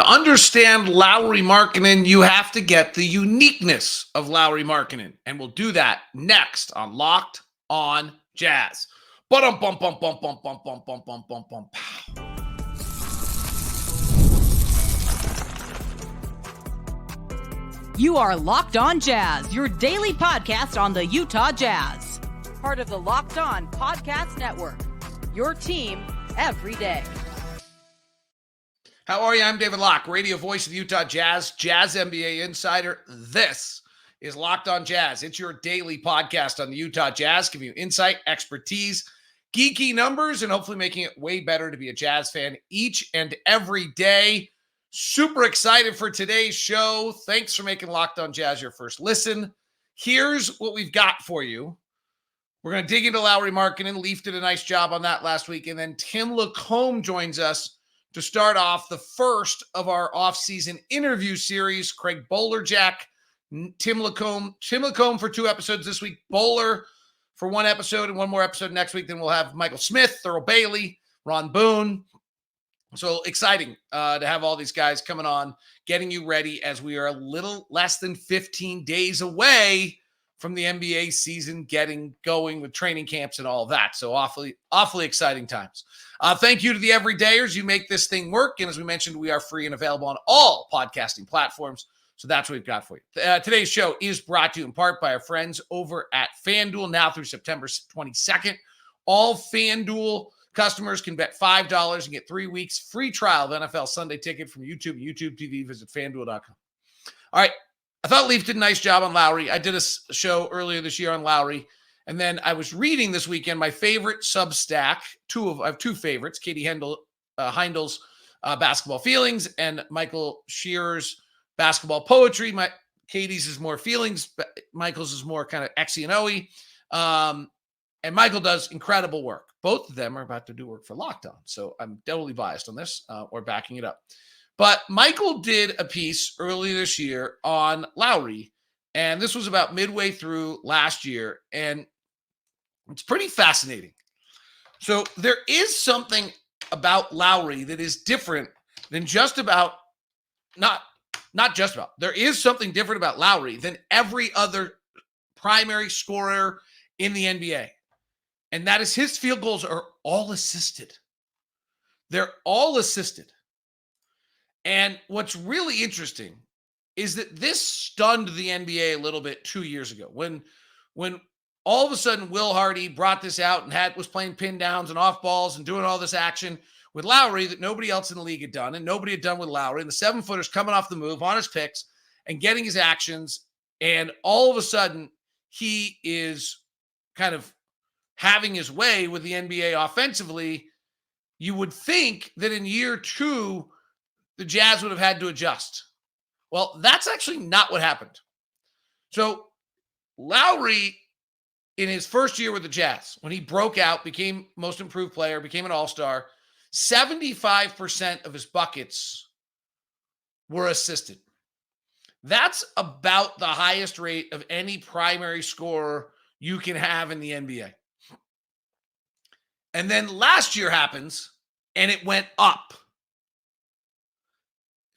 To understand Lauri Markkanen, you have to get the uniqueness of Lauri Markkanen. And we'll do that next on Locked on Jazz. Bum bum bum bum bum bum bum bum bum bum bum. You are Locked on Jazz, your daily podcast on the Utah Jazz. Part of the Locked on Podcast Network. Your team every day. How are you? I'm David Locke, radio voice of the Utah Jazz, Jazz NBA insider. This is Locked on Jazz. It's your daily podcast on the Utah Jazz, giving you insight, expertise, geeky numbers, and hopefully making it way better to be a Jazz fan each and every day. Super excited for today's show. Thanks for making Locked on Jazz your first listen. Here's what we've got for you. We're going to dig into Lauri Markkanen. Leaf did a nice job on that last week. And then Tim Lacomb joins us to start off the first of our offseason interview series. Craig Bolerjack, Tim Lacomb for 2 episodes this week, Bowler for 1 episode and 1 more episode next week. Then we'll have Michael Smith, Thurl Bailey, Ron Boone. So exciting to have all these guys coming on, getting you ready as we are a little less than 15 days away from the NBA season getting going with training camps and all of that. So awfully exciting times. Thank you to the everydayers. You make this thing work. And as we mentioned, we are free and available on all podcasting platforms. So that's what we've got for you. Today's show is brought to you in part by our friends over at FanDuel. Now through September 22nd, all FanDuel customers can bet $5 and get 3 weeks free trial of NFL Sunday Ticket from YouTube TV. Visit FanDuel.com. All right. I thought Leaf did a nice job on Lauri. I did a show earlier this year on Lauri. And then I was reading this weekend my favorite Substack. I have 2 favorites, Katie Heindel's Basketball Feelings and Michael Shearer's Basketball Poetry. Katie's is more feelings. Michael's is more kind of X and O-y. And Michael does incredible work. Both of them are about to do work for Locked On. So I'm totally biased on this or backing it up. But Michael did a piece earlier this year on Lauri. And this was about midway through last year. And it's pretty fascinating. So there is something about Lauri that is different than just about, not just about, there is something different about Lauri than every other primary scorer in the NBA. And that is his field goals are all assisted. They're all assisted. And what's really interesting is that this stunned the NBA a little bit 2 years ago when all of a sudden Will Hardy brought this out and was playing pin downs and off balls and doing all this action with Lauri that nobody else in the league had done and nobody had done with Lauri. And the 7-footer's coming off the move on his picks and getting his actions. And all of a sudden he is kind of having his way with the NBA offensively. You would think that in year 2, the Jazz would have had to adjust. Well, that's actually not what happened. So Lauri, in his first year with the Jazz, when he broke out, became most improved player, became an all-star, 75% of his buckets were assisted. That's about the highest rate of any primary scorer you can have in the NBA. And then last year happens, and it went up.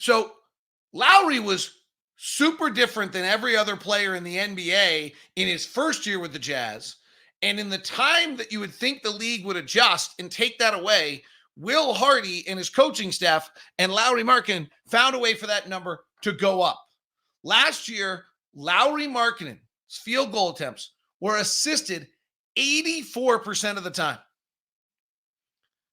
So Lauri was super different than every other player in the NBA in his first year with the Jazz. And in the time that you would think the league would adjust and take that away, Will Hardy and his coaching staff and Lauri Markkanen found a way for that number to go up. Last year, Lauri Markkanen's field goal attempts were assisted 84% of the time.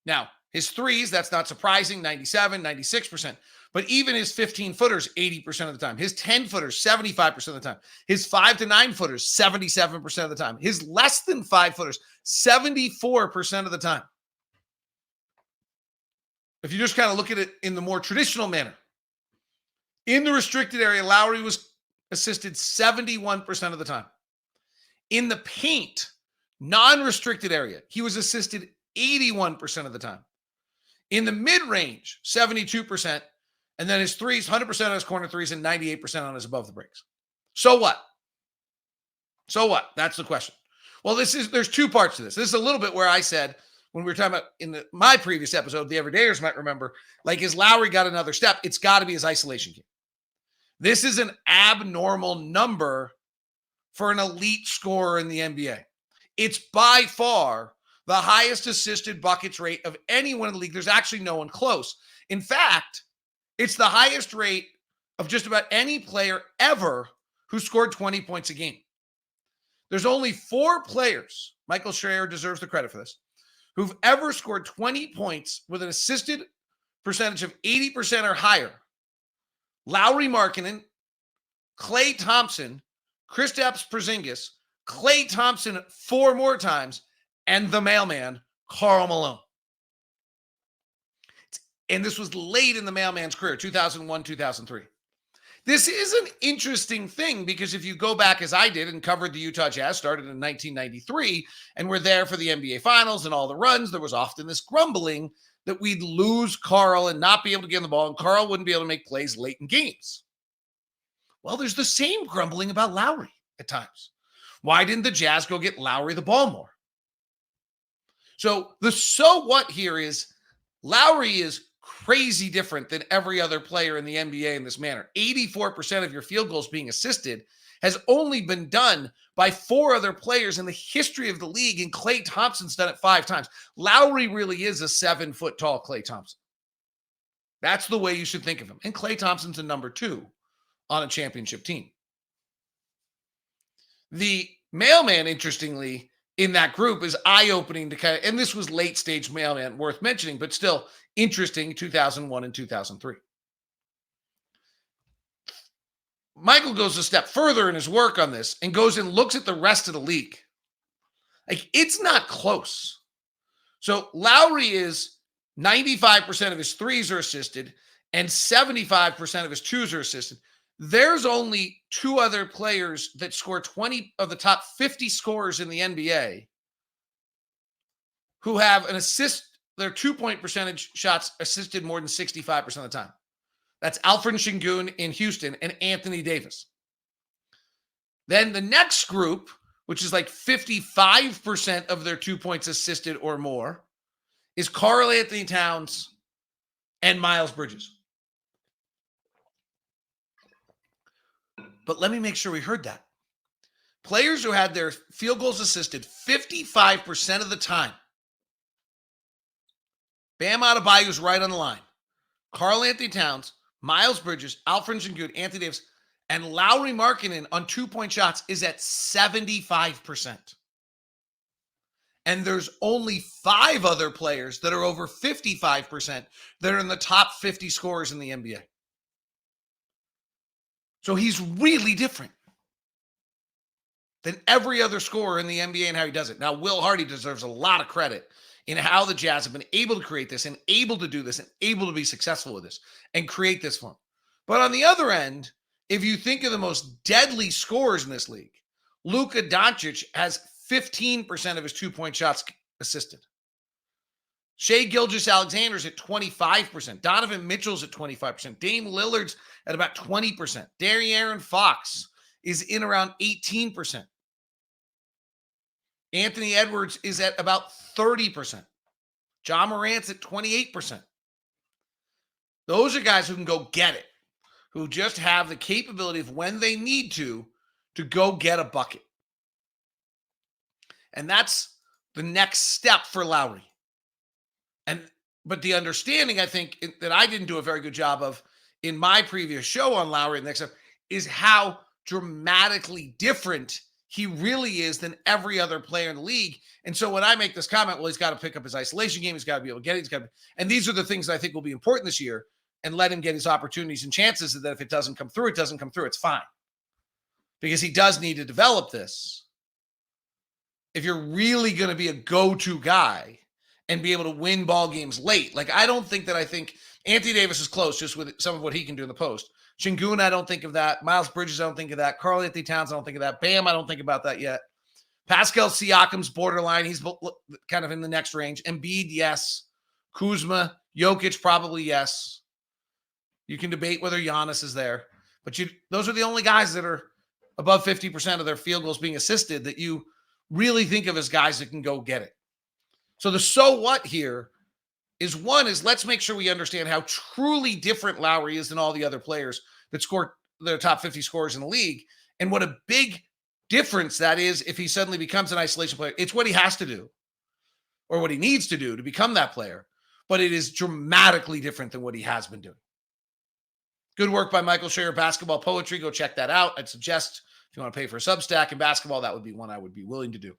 Now, his threes, that's not surprising, 97, 96%. But even his 15-footers, 80% of the time. His 10-footers, 75% of the time. His 5 to 9-footers, 77% of the time. His less than 5-footers, 74% of the time. If you just kind of look at it in the more traditional manner, in the restricted area, Lauri was assisted 71% of the time. In the paint, non-restricted area, he was assisted 81% of the time. In the mid-range, 72%. And then his threes, 100% on his corner threes and 98% on his above the breaks. So what? So what? That's the question. Well, there's 2 parts to this. This is a little bit where I said, when we were talking about in my previous episode, the Everydayers might remember, like, is Lauri got another step? It's got to be his isolation game. This is an abnormal number for an elite scorer in the NBA. It's by far the highest assisted buckets rate of anyone in the league. There's actually no one close. In fact, it's the highest rate of just about any player ever who scored 20 points a game. There's only 4 players, Michael Schreier deserves the credit for this, who've ever scored 20 points with an assisted percentage of 80% or higher. Lauri Markkanen, Klay Thompson, Kristaps Porzingis, Klay Thompson 4 more times, and the mailman, Karl Malone. And this was late in the mailman's career, 2001, 2003. This is an interesting thing because if you go back as I did and covered the Utah Jazz, started in 1993, and were there for the NBA Finals and all the runs, there was often this grumbling that we'd lose Karl and not be able to get him the ball, and Karl wouldn't be able to make plays late in games. Well, there's the same grumbling about Lauri at times. Why didn't the Jazz go get Lauri the ball more? So what here is Lauri is crazy different than every other player in the NBA in this manner. 84% of your field goals being assisted has only been done by 4 other players in the history of the league, and Klay Thompson's done it 5 times. Lauri really is a 7-foot tall Klay Thompson. That's the way you should think of him. And Klay Thompson's a number 2 on a championship team. The mailman, interestingly, in that group is eye-opening to kind of, and this was late-stage mailman worth mentioning, but still interesting, 2001 and 2003. Michael goes a step further in his work on this and goes and looks at the rest of the league. Like, it's not close. So Lauri is 95% of his threes are assisted and 75% of his twos are assisted. There's only 2 other players that score 20 of the top 50 scorers in the NBA who have an assist, their 2-point percentage shots assisted more than 65% of the time. That's Alfred Şengün in Houston and Anthony Davis. Then the next group, which is like 55% of their 2 points assisted or more, is Karl Anthony Towns and Miles Bridges. But let me make sure we heard that. Players who had their field goals assisted 55% of the time. Bam Adebayo's right on the line. Karl Anthony Towns, Miles Bridges, Alfred Şengün, Anthony Davis, and Lauri Markkanen on 2-point shots is at 75%. And there's only 5 other players that are over 55% that are in the top 50 scorers in the NBA. So he's really different than every other scorer in the NBA and how he does it. Now, Will Hardy deserves a lot of credit in how the Jazz have been able to create this and able to do this and able to be successful with this and create this for him. But on the other end, if you think of the most deadly scorers in this league, Luka Doncic has 15% of his 2-point shots assisted. Shai Gilgeous-Alexander's at 25%. Donovan Mitchell's at 25%. Dame Lillard's at about 20%. De'Aaron Fox is in around 18%. Anthony Edwards is at about 30%. Ja Morant's at 28%. Those are guys who can go get it, who just have the capability of when they need to go get a bucket. And that's the next step for Lauri. But the understanding, I think, that I didn't do a very good job of in my previous show on Lauri, the next step, is how dramatically different he really is than every other player in the league. And so when I make this comment, well, he's got to pick up his isolation game. He's got to be able to get it. And these are the things that I think will be important this year, and let him get his opportunities and chances, so that if it doesn't come through, it doesn't come through. It's fine. Because he does need to develop this. If you're really going to be a go-to guy and be able to win ball games late. Like, I think Anthony Davis is close just with some of what he can do in the post. Şengün, I don't think of that. Miles Bridges, I don't think of that. Karl Anthony Towns, I don't think of that. Bam, I don't think about that yet. Pascal Siakam's borderline. He's kind of in the next range. Embiid, yes. Kuzma, Jokic, probably yes. You can debate whether Giannis is there. But those are the only guys that are above 50% of their field goals being assisted that you really think of as guys that can go get it. So the so what here is let's make sure we understand how truly different Lauri is than all the other players that scored the top 50 scorers in the league, and what a big difference that is if he suddenly becomes an isolation player. It's what he has to do or what he needs to do to become that player, but it is dramatically different than what he has been doing. Good work by Michael Schreier, Basketball Poetry. Go check that out. I'd suggest if you want to pay for a Substack in basketball, that would be one I would be willing to do.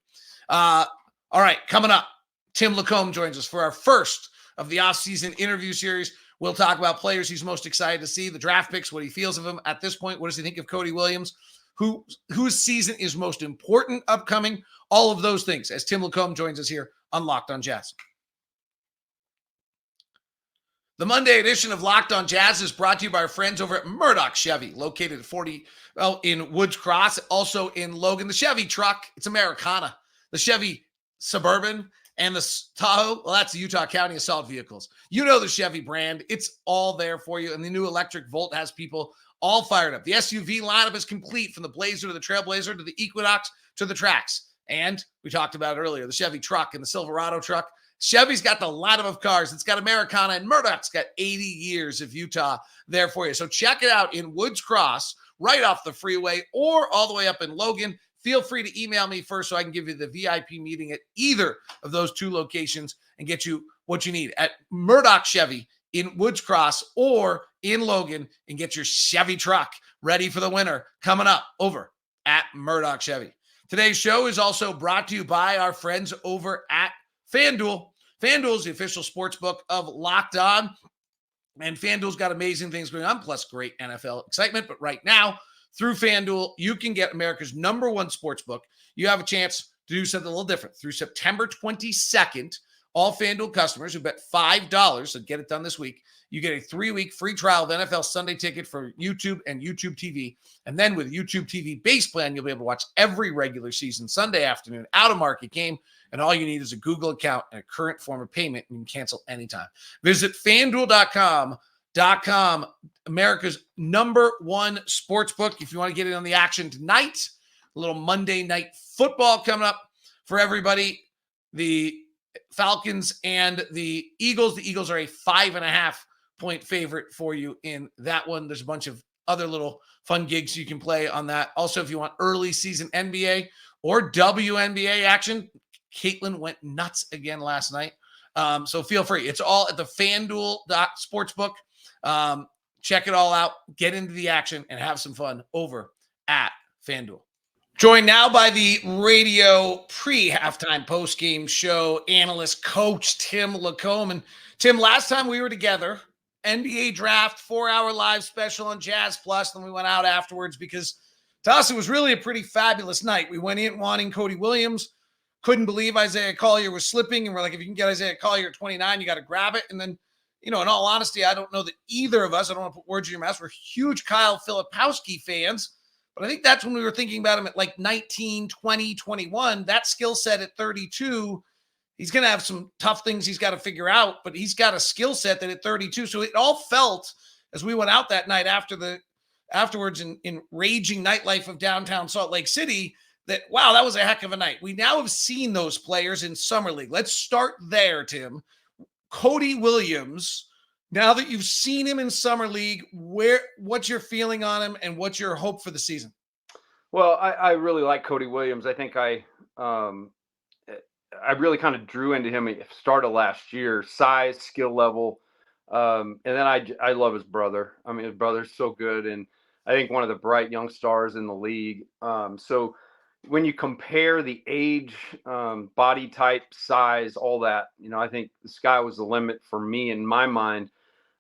All right, coming up, Tim Lacomb joins us for our first of the offseason interview series. We'll talk about players he's most excited to see, the draft picks, what he feels of them at this point. What does he think of Cody Williams? Whose season is most important upcoming? All of those things as Tim Lacomb joins us here on Locked on Jazz. The Monday edition of Locked on Jazz is brought to you by our friends over at Murdoch Chevy, located at in Woods Cross, also in Logan. The Chevy truck, it's Americana. The Chevy Suburban and the Tahoe, well, that's the Utah County Assault Vehicles. You know the Chevy brand. It's all there for you. And the new electric Volt has people all fired up. The SUV lineup is complete, from the Blazer to the Trailblazer to the Equinox to the Trax. And we talked about it earlier, the Chevy truck and the Silverado truck. Chevy's got the lineup of cars. It's got Americana, and Murdoch's got 80 years of Utah there for you. So check it out in Woods Cross, right off the freeway, or all the way up in Logan. Feel free to email me first so I can give you the VIP meeting at either of those two locations and get you what you need at Murdoch Chevy in Woods Cross or in Logan, and get your Chevy truck ready for the winter coming up over at Murdoch Chevy. Today's show is also brought to you by our friends over at FanDuel. FanDuel is the official sports book of Locked On, and FanDuel's got amazing things going on, plus great NFL excitement. But right now, through FanDuel, you can get America's #1 sports book. You have a chance to do something a little different. Through September 22nd, all FanDuel customers who bet $5, so get it done this week, you get a 3-week free trial of NFL Sunday Ticket for YouTube and YouTube TV. And then with YouTube TV base plan, you'll be able to watch every regular season Sunday afternoon out-of-market game. And all you need is a Google account and a current form of payment, and you can cancel anytime. Visit FanDuel.com, America's #1 sportsbook. If you want to get in on the action tonight, a little Monday night football coming up for everybody. The Falcons and the Eagles. The Eagles are a 5.5-point favorite for you in that one. There's a bunch of other little fun gigs you can play on that. Also, if you want early season NBA or WNBA action, Caitlin went nuts again last night. So feel free. It's all at the FanDuel Sportsbook. Check it all out. Get into the action and have some fun over at FanDuel. Joined now by the radio pre-halftime post-game show analyst coach Tim Lacomb. And Tim, last time we were together, NBA draft 4-hour live special on Jazz Plus. Then we went out afterwards because to us it was really a pretty fabulous night. We went in wanting Cody Williams. Couldn't believe Isaiah Collier was slipping. And we're like, if you can get Isaiah Collier at 29, you got to grab it. And then, in all honesty, I don't know that either of us, I don't want to put words in your mouth, we're huge Kyle Filipowski fans. But I think that's when we were thinking about him at like 19, 20, 21. That skill set at 32, he's going to have some tough things he's got to figure out. But he's got a skill set that at 32. So it all felt, as we went out that night afterwards in raging nightlife of downtown Salt Lake City, that, wow, that was a heck of a night. We now have seen those players in Summer League. Let's start there, Tim. Cody Williams, now that you've seen him in Summer League, what's your feeling on him and what's your hope for the season? Well, I really like Cody Williams. I think I really kind of drew into him at the start of last year, size, skill level. And then I love his brother. I mean, his brother's so good. And I think one of the bright young stars in the league. So when you compare the age, body type, size, all that, I think the sky was the limit for me in my mind.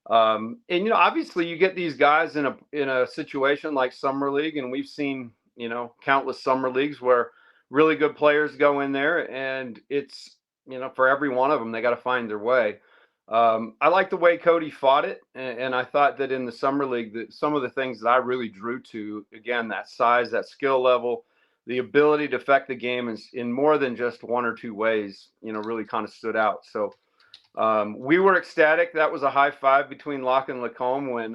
And, obviously you get these guys in a situation like Summer League, and we've seen, countless Summer Leagues where really good players go in there, and it's, for every one of them, they got to find their way. I like the way Cody fought it. And I thought that in the Summer League, that some of the things that I really drew to, again, that size, that skill level, the ability to affect the game in more than just one or two ways, really kind of stood out. So we were ecstatic. That was a high five between Locke and Lacomb when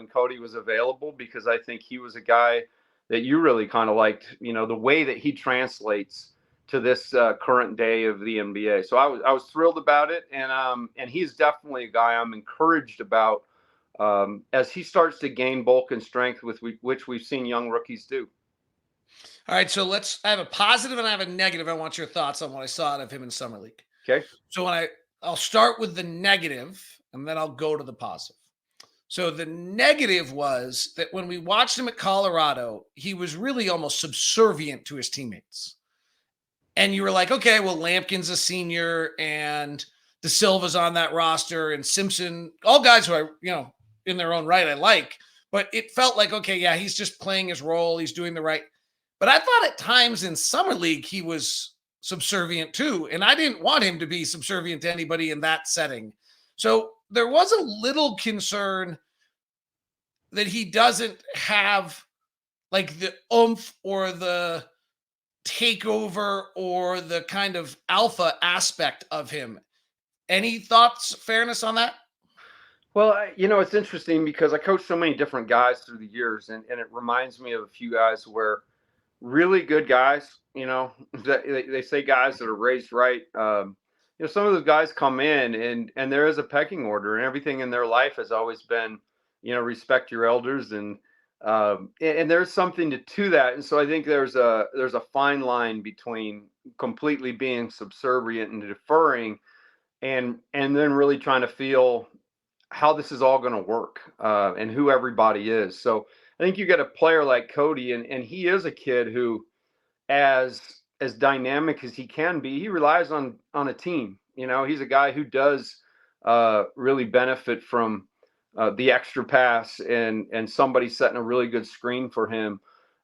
Cody was available, because I think he was a guy that you really kind of liked, the way that he translates to this current day of the NBA. So I was thrilled about it, and he's definitely a guy I'm encouraged about as he starts to gain bulk and strength, which we've seen young rookies do. All right, so I have a positive and I have a negative. I want your thoughts on what I saw out of him in Summer League. Okay. So I'll start with the negative and then I'll go to the positive. So the negative was that when we watched him at Colorado, he was really almost subservient to his teammates. And you were like, okay, well, Lampkin's a senior and De Silva's on that roster and Simpson, all guys who in their own right, I like, but it felt like, okay, yeah, he's just playing his role. He's doing the right. But I thought at times in Summer League, he was subservient too. And I didn't want him to be subservient to anybody in that setting. So there was a little concern that he doesn't have like the oomph or the takeover or the kind of alpha aspect of him. Any thoughts, fairness on that? Well, it's interesting because I coached so many different guys through the years, and it reminds me of a few guys where really good guys, they say guys that are raised right. Some of those guys come in and there is a pecking order, and everything in their life has always been, respect your elders, and there's something to that. And so I think there's a fine line between completely being subservient and deferring, and then really trying to feel how this is all going to work and who everybody is. So I think you get a player like Cody, and he is a kid who, as dynamic as he can be, he relies on a team. He's a guy who does really benefit from the extra pass and somebody setting a really good screen for him.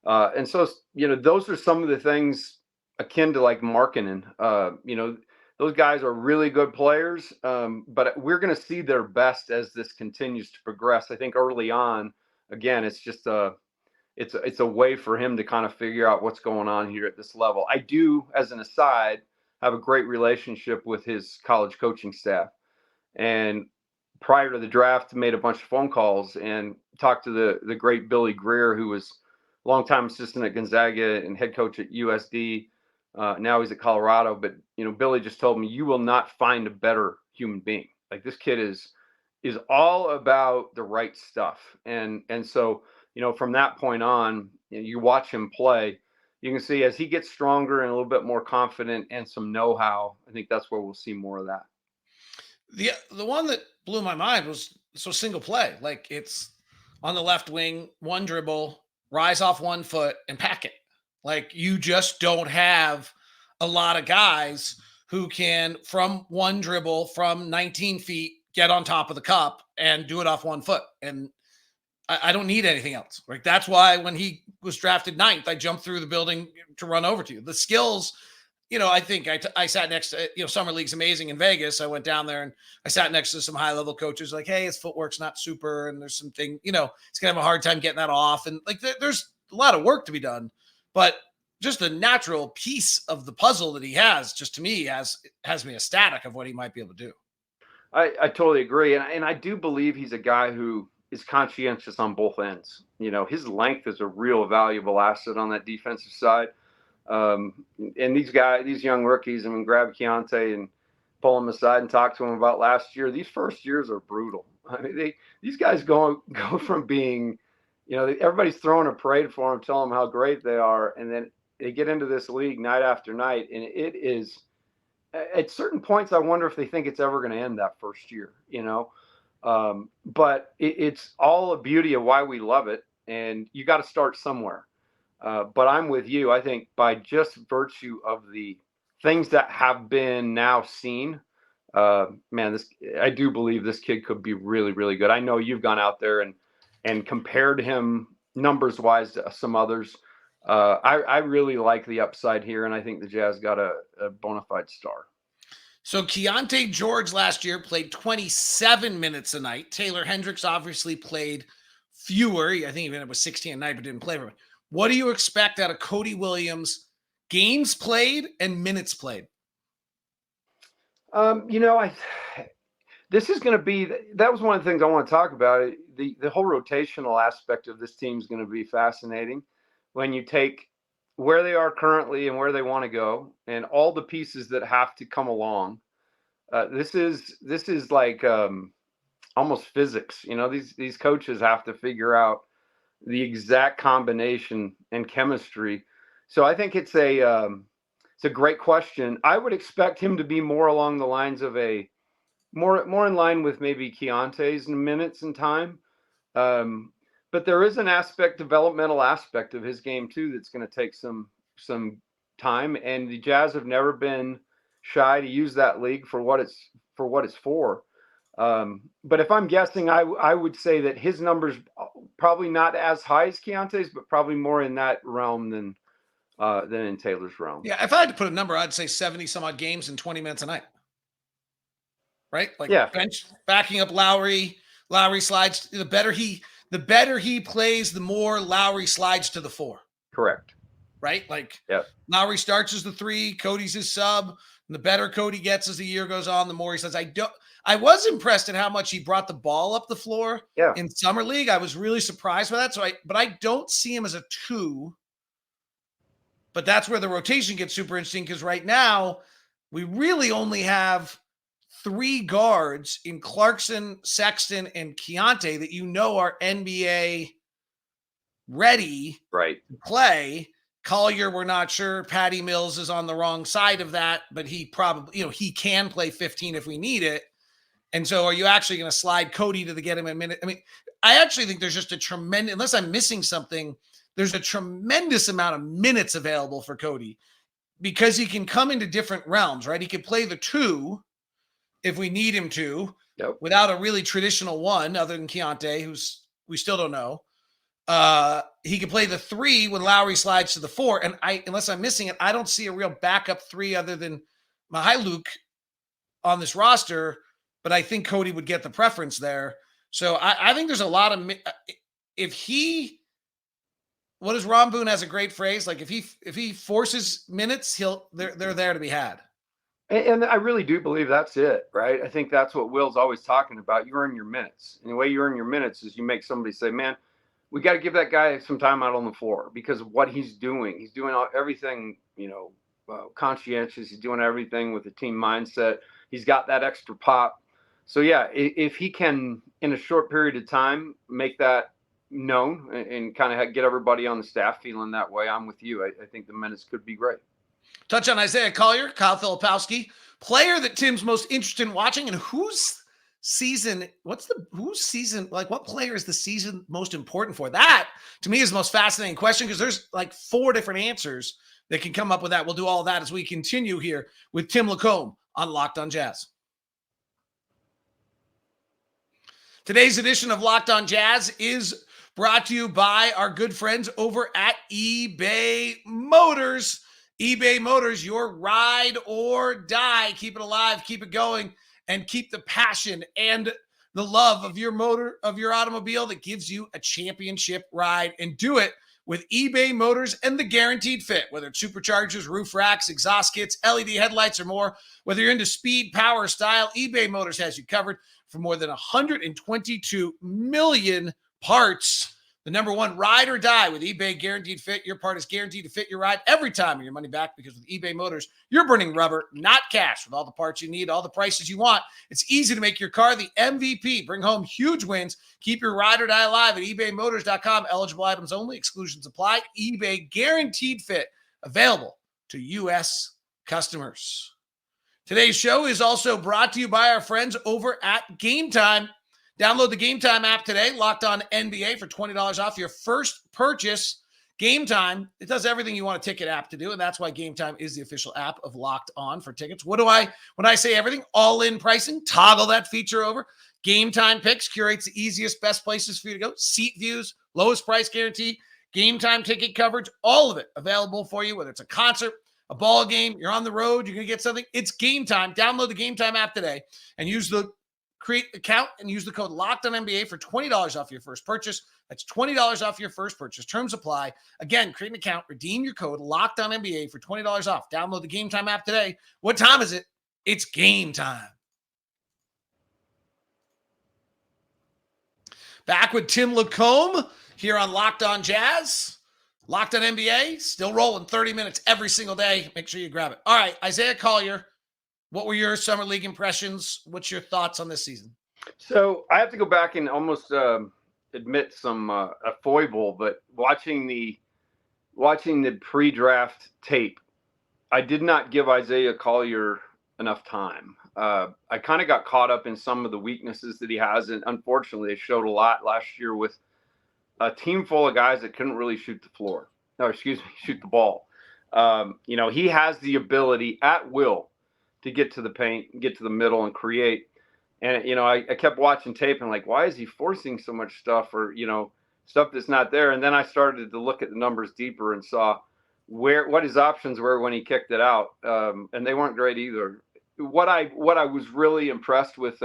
And so, those are some of the things akin to like Markkanen. Those guys are really good players, but we're going to see their best as this continues to progress. I think early on, again, it's just it's a way for him to kind of figure out what's going on here at this level. I do, as an aside, have a great relationship with his college coaching staff, and prior to the draft, made a bunch of phone calls and talked to the great Billy Greer, who was longtime assistant at Gonzaga and head coach at USD. Now he's at Colorado, but Billy just told me, you will not find a better human being. Like, this kid is all about the right stuff. And so, from that point on, you watch him play, you can see as he gets stronger and a little bit more confident and some know-how, I think that's where we'll see more of that. The one that blew my mind was single play. Like, it's on the left wing, one dribble, rise off 1 foot and pack it. Like, you just don't have a lot of guys who can, from one dribble, from 19 feet, get on top of the cup and do it off 1 foot. And I don't need anything else. Like, that's why when he was drafted 9th, I jumped through the building to run over to you. The skills, I think I sat next to, Summer League's amazing in Vegas. I went down there and I sat next to some high-level coaches like, hey, his footwork's not super. And there's something, he's going to have a hard time getting that off. And like, there's a lot of work to be done. But just the natural piece of the puzzle that he has, just to me, has me ecstatic of what he might be able to do. I totally agree. And I do believe he's a guy who is conscientious on both ends. His length is a real valuable asset on that defensive side. And these young rookies, grab Keontae and pull him aside and talk to him about last year. These first years are brutal. I mean, these guys go from being, everybody's throwing a parade for them, telling them how great they are. And then they get into this league night after night. And it is, at certain points, I wonder if they think it's ever going to end that first year, but it's all a beauty of why we love it. And you got to start somewhere. But I'm with you. I think by just virtue of the things that have been now seen, I do believe this kid could be really, really good. I know you've gone out there and compared him numbers wise to some others. I really like the upside here, and I think the Jazz got a bona fide star. So Keontae George last year played 27 minutes a night. Taylor Hendricks obviously played fewer. I think he ended up with 16 a night, but didn't play for him. What do you expect out of Cody Williams, games played and minutes played? This is going to be, that was one of the things I want to talk about. The whole rotational aspect of this team is going to be fascinating. When you take where they are currently and where they want to go, and all the pieces that have to come along. This is like almost physics. These coaches have to figure out the exact combination and chemistry. So I think it's a great question. I would expect him to be more along the lines of more in line with maybe Keontae's minutes and time. But there is an developmental aspect of his game too that's going to take some time. And the Jazz have never been shy to use that league for what it's for. But if I'm guessing, I would say that his numbers probably not as high as Keontae's, but probably more in that realm than in Taylor's realm. Yeah, if I had to put a number, I'd say 70 some odd games in 20 minutes a night. Right? Like bench backing up Lauri slides. The better he plays, the more Lauri slides to the 4. Correct. Right? Like Lauri starts as the 3, Cody's his sub, and the better Cody gets as the year goes on, the more he says, I was impressed at how much he brought the ball up the floor in Summer League. I was really surprised by that. But I don't see him as a 2. But that's where the rotation gets super interesting, because right now we really only have 3 guards in Clarkson, Sexton, and Keontae that are NBA ready to play. Collier, we're not sure. Patty Mills is on the wrong side of that, but he probably, he can play 15 if we need it. And so are you actually going to slide Cody to get him a minute? I mean, I actually think there's just a tremendous, unless I'm missing something, there's a tremendous amount of minutes available for Cody because he can come into different realms, right? He can play the 2 if we need him to, without a really traditional 1 other than Keontae, who's we still don't know. He can play the 3 when Lauri slides to the 4. And unless I'm missing it, I don't see a real backup 3 other than Mihailuk on this roster, but I think Cody would get the preference there. So I think there's a lot of, what does Ron Boone has a great phrase? Like if he forces minutes, they're there to be had. And I really do believe that's it, right? I think that's what Will's always talking about. You earn your minutes. And the way you earn your minutes is you make somebody say, man, we got to give that guy some time out on the floor because of what he's doing. He's doing everything, conscientious. He's doing everything with the team mindset. He's got that extra pop. So, yeah, if he can, in a short period of time, make that known and kind of get everybody on the staff feeling that way, I'm with you. I think the minutes could be great. Touch on Isaiah Collier, Kyle Filipowski, player that Tim's most interested in watching, and what player is the season most important for? That, to me, is the most fascinating question because there's like 4 different answers that can come up with that. We'll do all of that as we continue here with Tim Lacomb on Locked on Jazz. Today's edition of Locked on Jazz is brought to you by our good friends over at eBay Motors. eBay Motors, your ride or die. Keep it alive, keep it going, and keep the passion and the love of your automobile that gives you a championship ride. And do it with eBay Motors and the Guaranteed Fit. Whether it's superchargers, roof racks, exhaust kits, LED headlights, or more. Whether you're into speed, power, style, eBay Motors has you covered for more than 122 million parts. The number 1 ride or die with eBay Guaranteed Fit. Your part is guaranteed to fit your ride every time, and your money back, because with eBay Motors, you're burning rubber, not cash. With all the parts you need, all the prices you want, it's easy to make your car the MVP. Bring home huge wins. Keep your ride or die alive at ebaymotors.com. Eligible items only. Exclusions apply. eBay Guaranteed Fit. Available to U.S. customers. Today's show is also brought to you by our friends over at Game Time. Download the Game Time app today, Locked On NBA, for $20 off your first purchase. Game Time, it does everything you want a ticket app to do, and that's why Game Time is the official app of Locked On for tickets. When I say everything, all-in pricing, toggle that feature over. Game Time Picks curates the easiest, best places for you to go. Seat views, lowest price guarantee, Game Time ticket coverage, all of it available for you, whether it's a concert, a ball game, you're on the road, you're going to get something. It's Game Time. Download the Game Time app today and create an account and use the code LOCKEDONNBA for $20 off your first purchase. That's $20 off your first purchase. Terms apply. Again, create an account, redeem your code LOCKEDONNBA for $20 off. Download the Game Time app today. What time is it? It's game time. Back with Tim Lacomb here on Locked on Jazz. Locked on NBA, still rolling 30 minutes every single day. Make sure you grab it. All right, Isaiah Collier, what were your summer league impressions? What's your thoughts on this season? So I have to go back and almost admit some a foible, but watching the pre-draft tape, I did not give Isaiah Collier enough time. I kind of got caught up in some of the weaknesses that he has, and unfortunately, they showed a lot last year with a team full of guys that couldn't really shoot the ball. He has the ability at will to get to the paint, get to the middle, and create. And, I kept watching tape and like, why is he forcing so much stuff or, stuff that's not there? And then I started to look at the numbers deeper and saw what his options were when he kicked it out. And they weren't great either. What I was really impressed with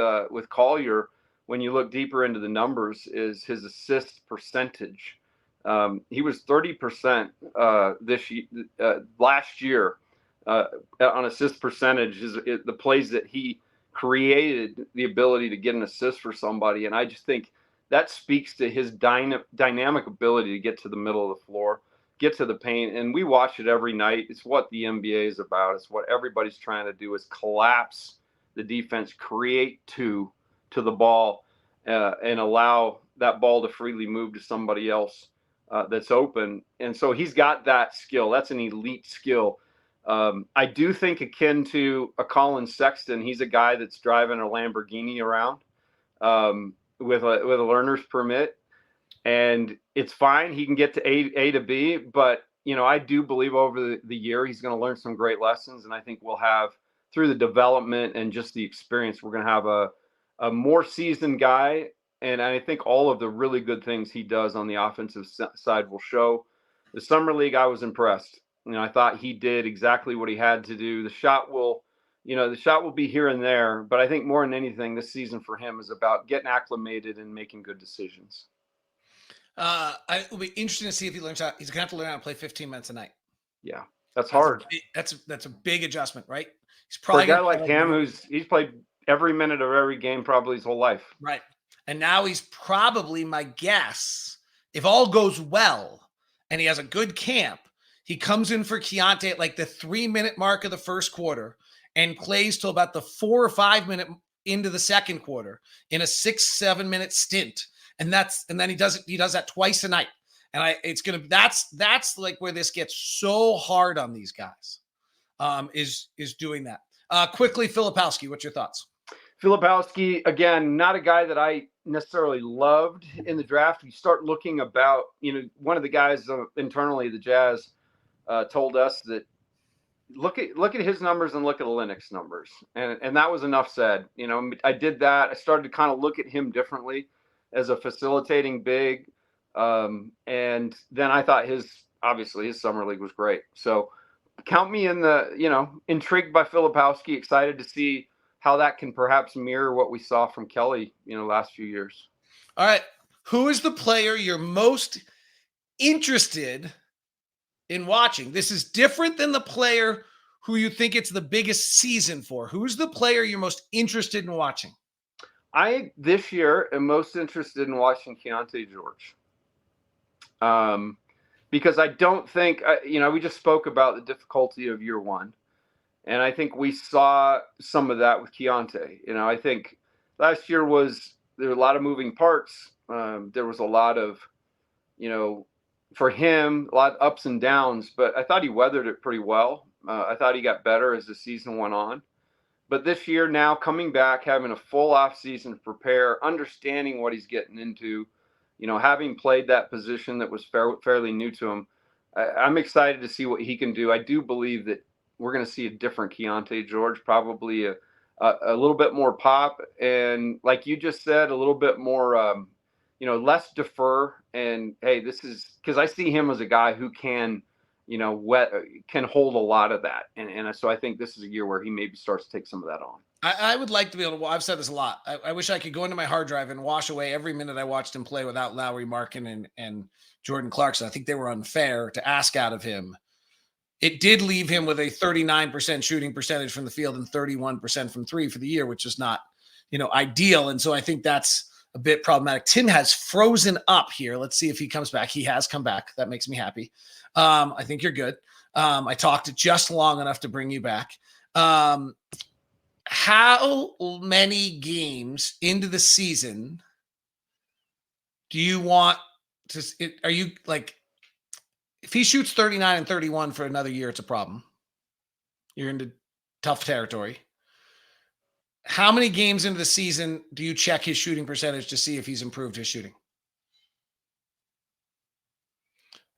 Collier, when you look deeper into the numbers, is his assist percentage. He was 30% last year on assist percentage. The plays that he created the ability to get an assist for somebody. And I just think that speaks to his dynamic ability to get to the middle of the floor, get to the paint. And we watch it every night. It's what the NBA is about. It's what everybody's trying to do, is collapse the defense, create to the ball, and allow that ball to freely move to somebody else that's open. And so he's got that skill. That's an elite skill. I do think akin to a Colin Sexton, he's a guy that's driving a Lamborghini around with a learner's permit, and it's fine. He can get to A to B, but I do believe over the year he's going to learn some great lessons, and I think we'll have, through the development and just the experience, we're going to have a more seasoned guy. And I think all of the really good things he does on the offensive side will show. The summer league, I was impressed. I thought he did exactly what he had to do. The shot will be here and there, but I think more than anything, this season for him is about getting acclimated and making good decisions. It will be interesting to see if he learns how. He's gonna have to learn how to play 15 minutes a night. Yeah, that's hard. That's a big adjustment, right? He's probably for a guy like him he's played every minute of every game probably his whole life. Right, and now he's probably, my guess, if all goes well and he has a good camp, he comes in for Keontae at like the 3-minute mark of the first quarter and plays till about the 4 or 5 minute into the second quarter in a 6-7 minute stint. And then he does that twice a night. And that's like where this gets so hard on these guys, is doing that. Quickly, Filipowski, what's your thoughts? Filipowski, again, not a guy that I necessarily loved in the draft. You start looking about, one of the guys internally, the Jazz, told us that look at his numbers and look at the Linux numbers. And that was enough said. I did that. I started to kind of look at him differently as a facilitating big. And then I thought his summer league was great. So count me in intrigued by Filipowski, excited to see how that can perhaps mirror what we saw from Kelly, last few years. All right. Who is the player you're most interested in watching? This is different than the player who you think it's the biggest season for. Who's the player you're most interested in watching? I, this year, am most interested in watching Keontae George. Because I don't think, we just spoke about the difficulty of year one. And I think we saw some of that with Keontae. I think last year there were a lot of moving parts. There was a lot of, for him, a lot of ups and downs, but I thought he weathered it pretty well. I thought he got better as the season went on. But this year now, coming back, having a full off season to prepare, understanding what he's getting into, having played that position that was fairly new to him, I'm excited to see what he can do. I do believe that we're going to see a different Keontae George, probably a little bit more pop. And like you just said, a little bit more, less defer. And hey, this is because I see him as a guy who can, can hold a lot of that. And so I think this is a year where he maybe starts to take some of that on. I would like to be able to, I've said this a lot. I wish I could go into my hard drive and wash away every minute I watched him play without Lauri Markkanen and Jordan Clarkson. I think they were unfair to ask out of him. It did leave him with a 39% shooting percentage from the field and 31% from three for the year, which is not, ideal. And so I think that's a bit problematic. Tim has frozen up here. Let's see if he comes back. He has come back. That makes me happy. I think you're good. I talked just long enough to bring you back. How many games into the season do you want to? Are you like, if he shoots 39 and 31 for another year, it's a problem. You're into tough territory. How many games into the season do you check his shooting percentage to see if he's improved his shooting?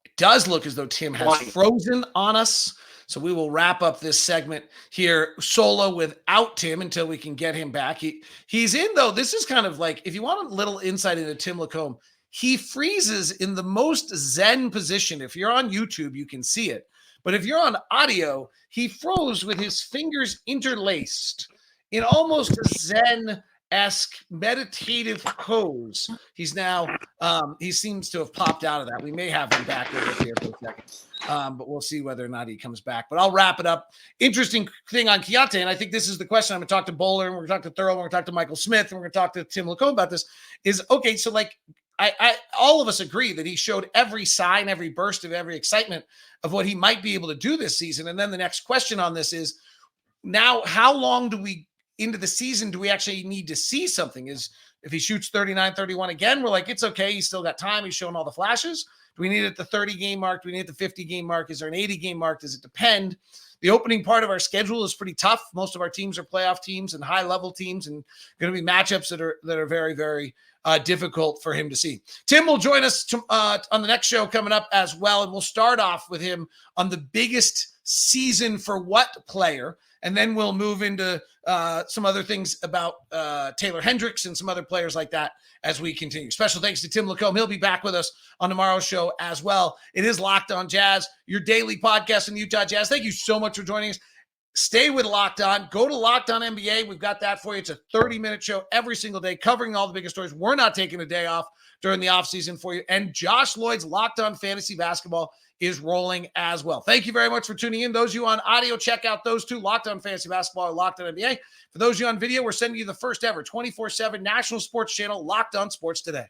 It does look as though Tim has frozen on us. So we will wrap up this segment here solo without Tim until we can get him back. He's in, though. This is kind of like, if you want a little insight into Tim Lacomb, he freezes in the most zen position. If you're on YouTube, you can see it. But if you're on audio, he froze with his fingers interlaced in almost a Zen-esque meditative pose. He's now, he seems to have popped out of that. We may have him back over here for a second, but we'll see whether or not he comes back. But I'll wrap it up. Interesting thing on Keontae, and I think this is the question. I'm going to talk to Bowler, and we're going to talk to Thurl, and we're going to talk to Michael Smith, and we're going to talk to Tim Lacomb about this, is, okay, so like, I all of us agree that he showed every sign, every burst of every excitement of what he might be able to do this season. And then the next question on this is, now how long do we, into the season, do we actually need to see something? Is if he shoots 39, 31 again, we're like, it's okay. He's still got time. He's showing all the flashes. Do we need it at the 30 game mark? Do we need it at the 50 game mark? Is there an 80 game mark? Does it depend? The opening part of our schedule is pretty tough. Most of our teams are playoff teams and high level teams, and going to be matchups that are very, very difficult for him to see. Tim will join us on the next show coming up as well. And we'll start off with him on the biggest season for what player. And then we'll move into some other things about Taylor Hendricks and some other players like that as we continue. Special thanks to Tim Lacomb. He'll be back with us on tomorrow's show as well. It is Locked On Jazz, your daily podcast in the Utah Jazz. Thank you so much for joining us. Stay with Locked On. Go to Locked On NBA. We've got that for you. It's a 30-minute show every single day covering all the biggest stories. We're not taking a day off during the offseason for you. And Josh Lloyd's Locked On Fantasy Basketball is rolling as well. Thank you very much for tuning in. Those of you on audio, check out those two, Locked On Fantasy Basketball or Locked On NBA. For those of you on video, we're sending you the first ever 24/7 national sports channel, Locked On Sports Today.